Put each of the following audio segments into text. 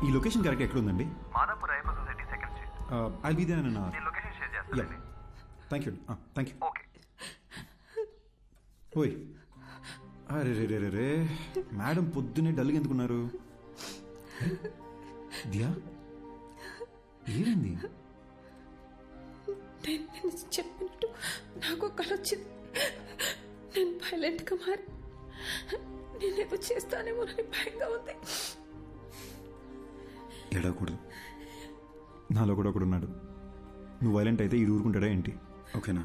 ఈ location correct ఎక్కడ ఉందండి? Madhapur Ayyappa society second street. I'll be there in an hour. నేను లొకేషన్ షేర్ చేస్తాను. Thank you. Thank you. Okay. ఓయ్, అరే రే రే రే, మేడం పొద్దున్నే డల్గా ఎందుకున్నారు? దియా, ఏమైంది? నేను చెప్పినట్టు నాకు కల వచ్చింది. నేను వైలెంట్గా మారి నేనేదో చేస్తానేమోనని భయంగా ఉంది. ఏడవకూడదు, నాలో కూడా ఒకడు ఉన్నాడు. నువ్వు వైలెంట్ అయితే ఈడు ఊరుకుంటాడా ఏంటి? ఓకేనా?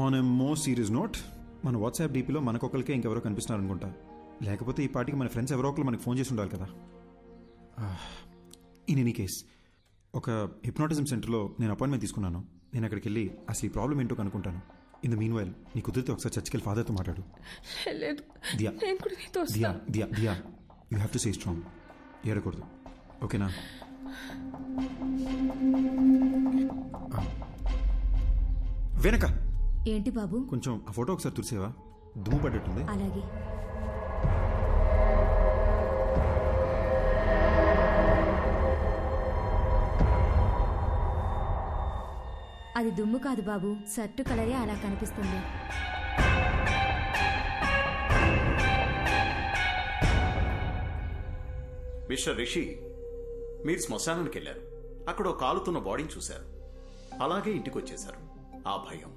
On a more serious note, మన వాట్సాప్ డీపీలో మనకొకరికే ఇంకెవరో కనిపిస్తున్నారు అనుకుంటా. లేకపోతే ఈ పార్టీకి మన ఫ్రెండ్స్ ఎవరో ఒకరు మనకు ఫోన్ చేసి ఉండాలి కదా. ఇన్ ఎనీ కేస్, ఒక హిప్నాటిజం సెంటర్లో నేను అపాయింట్మెంట్ తీసుకున్నాను. నేను అక్కడికి వెళ్ళి అసలు ఈ ప్రాబ్లం ఏంటో కనుక్కుంటాను. ఇన్ ద మీన్ వైల్ నీ కుదిరితే ఒకసారి చర్చికి వెళ్ళి ఫాదర్తో మాట్లాడు. Diya Diya Diya Diya, you have to stay strong. ఏడకూడదు, ఓకేనా? వెనక ఏంటి బాబు? కొంచెం ఆ ఫోటో ఒకసారి తుడిసేవా? దుమ్ము పడ్డట్టుంది. అలాగే. అది దుమ్ము కాదు బాబు, షర్టు కలరే అలా కనిపిస్తుంది. మిస్టర్ రిషి, మీరు శ్మశానానికి వెళ్ళారు. అక్కడ ఓ కాలుతున్న బాడీని చూశారు. అలాగే ఇంటికి వచ్చేశారు. ఆ భయం,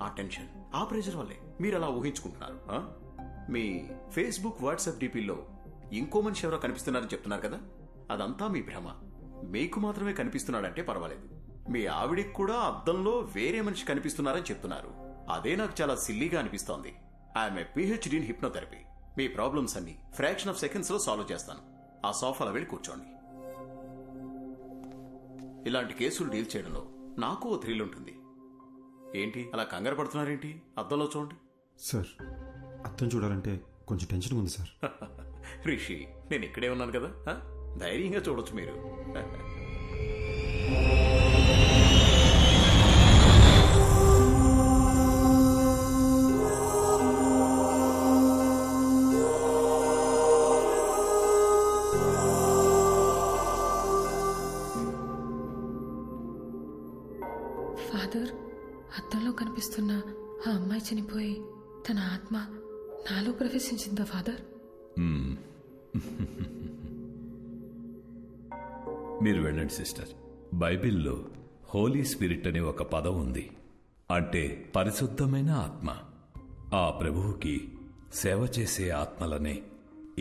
ఆ టెన్షన్, ఆ ప్రెషర్ వల్లే మీరు అలా ఊహించుకుంటున్నారు. మీ ఫేస్బుక్, వాట్సాప్ డీపీల్లో ఇంకో మనిషి ఎవరో కనిపిస్తున్నారని చెప్తున్నారు కదా, అదంతా మీ భ్రమ. మీకు మాత్రమే కనిపిస్తున్నాడంటే పర్వాలేదు. మీ ఆవిడికి కూడా అద్దంలో వేరే మనిషి కనిపిస్తున్నారని చెప్తున్నారు. అదే నాకు చాలా సిల్లీగా అనిపిస్తోంది. I'm a PhD in hypnotherapy. Me problems అన్ని ఫ్రాక్షన్ ఆఫ్ సెకండ్స్ లో సాల్వ్ చేస్తాను. ఆ సోఫాలో వెళ్ళి కూర్చోండి. ఇలాంటి కేసులు డీల్ చేయడంలో నాకు ఓ థ్రిల్ ఉంటుంది. ఏంటి అలా కంగారు పడుతున్నారేంటి? అద్దంలో చూడండి. సార్, అద్దం చూడాలంటే కొంచెం టెన్షన్ ఉంది సార్. రిషి, నేను ఇక్కడే ఉన్నాను కదా, ధైర్యంగా చూడొచ్చు మీరు. ఫాదర్, అద్దంలో కనిపిస్తున్న ఆ అమ్మాయి చనిపోయి తన ఆత్మ నాలో ప్రవేశించిందా ఫాదర్? మీరు వెళ్ళండి సిస్టర్. బైబిల్లో హోలీ స్పిరిట్ అనే ఒక పదం ఉంది. అంటే పరిశుద్ధమైన ఆత్మ. ఆ ప్రభువుకి సేవ చేసే ఆత్మలనే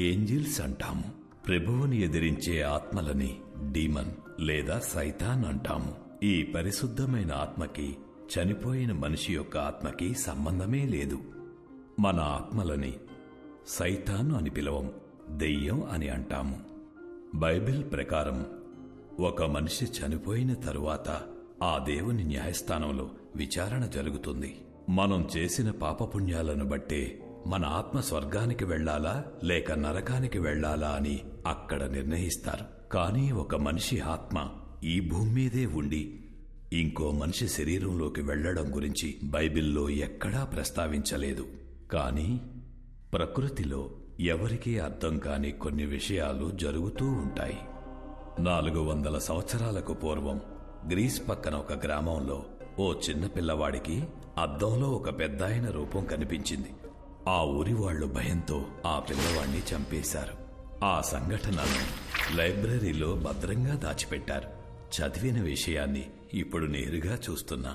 ఏంజిల్స్ అంటాము. ప్రభువుని ఎదిరించే ఆత్మలని డీమన్ లేదా సైతాన్ అంటాము. ఈ పరిశుద్ధమైన ఆత్మకి చనిపోయిన మనిషి యొక్క ఆత్మకి సంబంధమే లేదు. మన ఆత్మలని సైతాను అని పిలవం, దెయ్యం అని అంటాము. బైబిల్ ప్రకారం ఒక మనిషి చనిపోయిన తరువాత ఆ దేవుని న్యాయస్థానంలో విచారణ జరుగుతుంది. మనం చేసిన పాపపుణ్యాలను బట్టే మన ఆత్మ స్వర్గానికి వెళ్లాలా లేక నరకానికి వెళ్లాలా అని అక్కడ నిర్ణయిస్తారు. కానీ ఒక మనిషి ఆత్మ ఈ భూమి మీదే ఉండి ఇంకో మనిషి శరీరంలోకి వెళ్లడం గురించి బైబిల్లో ఎక్కడా ప్రస్తావించలేదు. కానీ ప్రకృతిలో ఎవరికీ అర్థం కాని కొన్ని విషయాలు జరుగుతూ ఉంటాయి. 400 సంవత్సరాలకు పూర్వం గ్రీస్ పక్కన ఒక గ్రామంలో ఓ చిన్న పిల్లవాడికి అద్దంలో ఒక పెద్దాయన రూపం కనిపించింది. ఆ ఊరి వాళ్లు భయంతో ఆ పిల్లవాడిని చంపేశారు. ఆ సంఘటనను లైబ్రరీలో భద్రంగా దాచిపెట్టారు. చదివిన విషయాన్ని ఇప్పుడు నేరుగా చూస్తున్నా.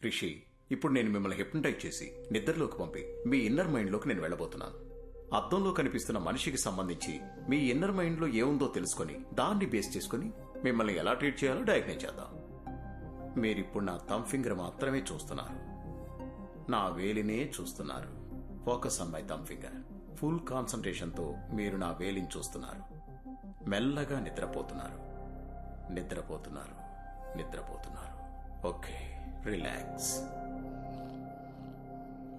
రిషి, ఇప్పుడు నేను మిమ్మల్ని హిప్నటైజ్ చేసి నిద్రలోకి పంపి మీ ఇన్నర్ మైండ్లోకి నేను వెళ్ళబోతున్నాను. అద్దంలో కనిపిస్తున్న మనిషికి సంబంధించి మీ ఇన్నర్ మైండ్లో ఏముందో తెలుసుకుని దాన్ని బేస్ చేసుకుని మిమ్మల్ని ఎలా ట్రీట్ చేయాలో డయాగ్నైజ్ చేద్దాం. మీరిప్పుడు నా థంబ్ ఫింగర్ మాత్రమే చూస్తున్నారు, నా వేలినే చూస్తున్నారు. Focus on my thumb finger. Full కాన్సంట్రేషన్తో మీరు నా వేలిని చూస్తున్నారు. మెల్లగా నిద్రపోతున్నారు, నిద్రపోతున్నారు, నిద్రపోతున్నారు. Okay, relax.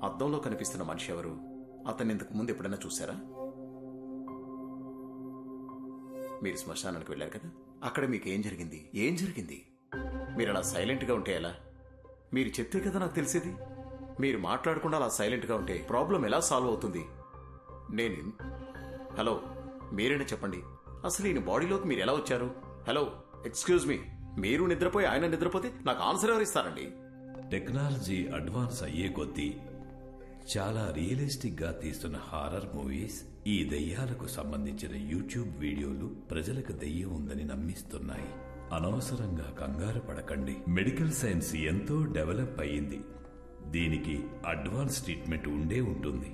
అద్దంలో కనిపిస్తున్న మనిషి ఎవరు? అతన్ని ఇంతకు ముందు ఎప్పుడైనా చూసారా? మీరు శ్మశానానికి వెళ్ళారు కదా, అక్కడ మీకు ఏం జరిగింది? ఏం జరిగింది? మీరు అలా సైలెంట్గా ఉంటే ఎలా? మీరు చెప్తే కదా నాకు తెలిసేది. మీరు మాట్లాడకుండా అలా సైలెంట్గా ఉంటే ప్రాబ్లం ఎలా సాల్వ్ అవుతుంది? హలో, మీరేనా చెప్పండి, అసలు ఈయన బాడీలోకి మీరు ఎలా వచ్చారు? హలో, ఎక్స్క్యూజ్ మీ, మీరు నిద్రపోయి ఆయన నిద్రపోతే నాకు ఆన్సర్ ఎవరు ఇస్తారండి? టెక్నాలజీ అడ్వాన్స్ అయ్యే కొద్దీ చాలా రియలిస్టిక్ గా తీస్తున్న హారర్ మూవీస్, ఈ దెయ్యాలకు సంబంధించిన యూట్యూబ్ వీడియోలు ప్రజలకు దెయ్యం ఉందని నమ్మిస్తున్నాయి. అనవసరంగా కంగారు పడకండి. మెడికల్ సైన్స్ ఎంతో డెవలప్ అయ్యింది. దీనికి అడ్వాన్స్ ట్రీట్మెంట్ ఉండే ఉంటుంది.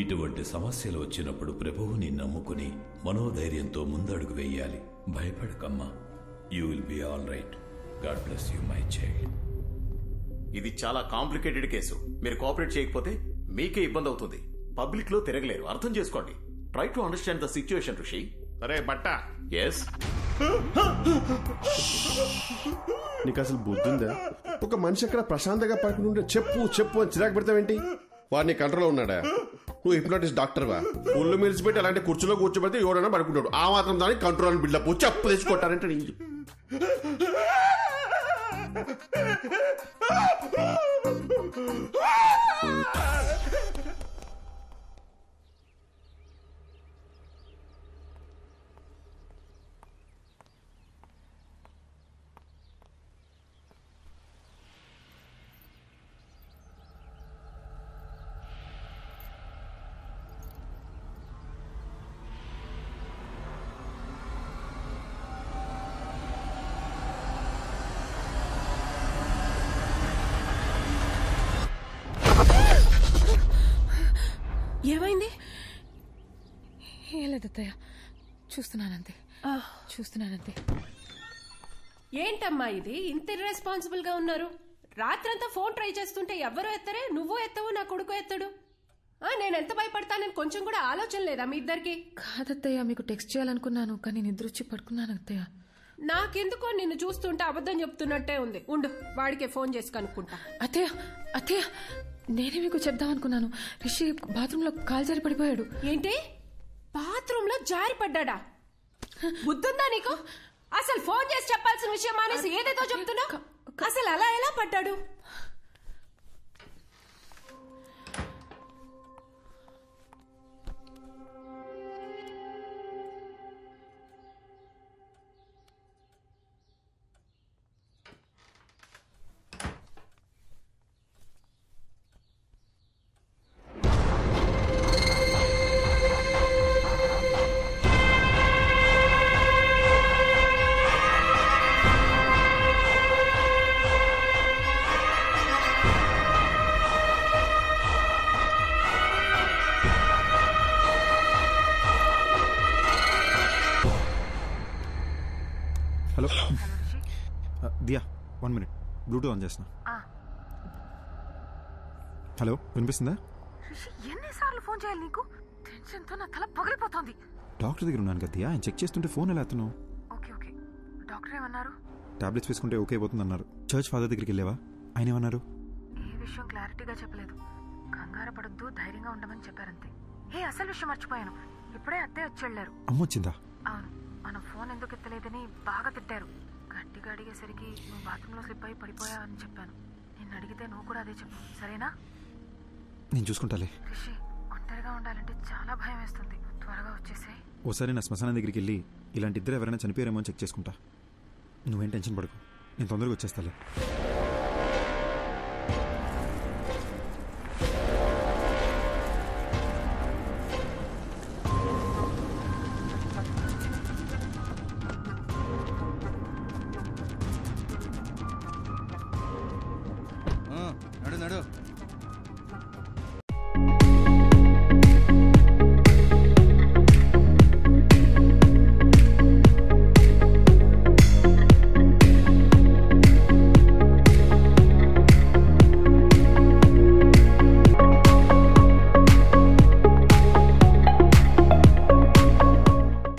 ఇటువంటి సమస్యలు వచ్చినప్పుడు ప్రభువుని నమ్ముకుని మనోధైర్యంతో ముందడుగు వేయాలి. భయపడకమ్మా, you will be all right. God bless you my child. ఇది చాలా కాంప్లికేటెడ్ కేసు. మీరు కోఆపరేట్ చేయకపోతే మీకే ఇబ్బంది అవుతుంది. పబ్లిక్ లో తిరగలేరు, అర్థం చేసుకోండి. Try to understand the situation ఋషి. అరే బట్ట, ఎస్, నీకు అసలు బుద్ధుందా? ఒక మనిషి అక్కడ ప్రశాంతంగా పడుకుని ఉంటే చెప్పు చెప్పు అని చిరాకు పెడతావేంటి? వాడిని కంట్రోల్లో ఉన్నాడా? నువ్వు హిప్నాటిస్ట్ డాక్టర్వా? ఒళ్ళు మెలిసిపెట్టి అలాంటి కుర్చీలో కూర్చోబెడితే ఎవడైనా పడుకుంటాడు. ఆ మాత్రం దాన్ని కంట్రోల్ అని బిల్డప్ చెప్పు తెచ్చుకుంటారంటే ఏమైంది? ఏం లేదు అత్తయ్య, చూస్తున్నానంతే. ఏంటమ్మా ఇది ఇంత ఇర్రెస్పాన్సిబుల్ గా ఉన్నారు? రాత్రంతా ఫోన్ ట్రై చేస్తుంటే ఎవ్వరూ ఎత్తరే, నువ్వు ఎత్తవు, నా కొడుకు ఎత్తడు. నేను ఎంత భయపడతానని కొంచెం కూడా ఆలోచన లేదా మీ ఇద్దరికి? కాదత్తయ్య, మీకు టెక్స్ట్ చేయాలనుకున్నాను కానీ నిద్ర వచ్చి పడుకున్నాను అత్తయ్య. నాకెందుకో నిన్ను చూస్తుంటే అబద్ధం చెప్తున్నట్టే ఉంది. ఉండు, వాడికే ఫోన్ చేసి కనుక్కుంటా. అత్తయ్య నేనే మీకు చెప్దామనుకున్నాను. రిషి బాత్రూంలో కాలు జారి పడిపోయాడు. ఏంటి? బాత్రూమ్ లో జారి పడ్డా? బుద్ధుందా నీకు? అసలు ఫోన్ చేసి చెప్పాల్సిన విషయం మానేసి ఏదేదో చెప్తున్నావు. అసలు అలా ఎలా పడ్డాడు? Hello Diya, 1 minute, Bluetooth on చేస్తున్నా. హలో, వినిపిస్తుందా? ఎన్నిసార్లు ఫోన్ చేయాలి నీకు? టెన్షన్తో నా తల పగిలిపోతుంది. డాక్టర్ దగ్గర ఉన్నాను కదా దియా, ఆయన చెక్ చేస్తుంటే ఫోన్ ఎలా ఎత్తున్నావు? ఓకే, డాక్టర్ ఏమన్నారు? టాబ్లెట్స్ వేసుకుంటే ఓకే అయిపోతుంది అన్నారు. చర్చ్ ఫాదర్ దగ్గరికి వెళ్ళావా? ఆయన ఏమన్నారు? ఏ విషయం క్లారిటీగా చెప్పలేదు. కంగారు పడొద్దు, ధైర్యంగా ఉండమని చెప్పారంతే. అసలు విషయం మర్చిపోయాను. ఇప్పుడే అత్తే వచ్చి వెళ్ళారు. అమ్మొచ్చిందా? అవును, మన ఫోన్ ఎందుకు ఎత్తలేదని బాగా తిట్టారు. గట్టిగా అడిగేసరికి నువ్వు బాత్రూంలో స్లిప్ అయి పడిపోయావని చెప్పాను. నిన్ను అడిగితే నువ్వు కూడా అదే చెప్పు, సరేనా? నేను చూసుకుంటాలే. రిషి, ఒంటరిగా ఉండాలంటే చాలా భయం వేస్తుంది. త్వరగా వచ్చేసాయి. ఓసారి నా శ్మశానం దగ్గరికి వెళ్ళి ఇలాంటి ఇద్దరు ఎవరైనా చనిపోయారేమో అని చెక్ చేసుకుంటా. నువ్వేం టెన్షన్ పడకు, నేను తొందరగా వచ్చేస్తాలే.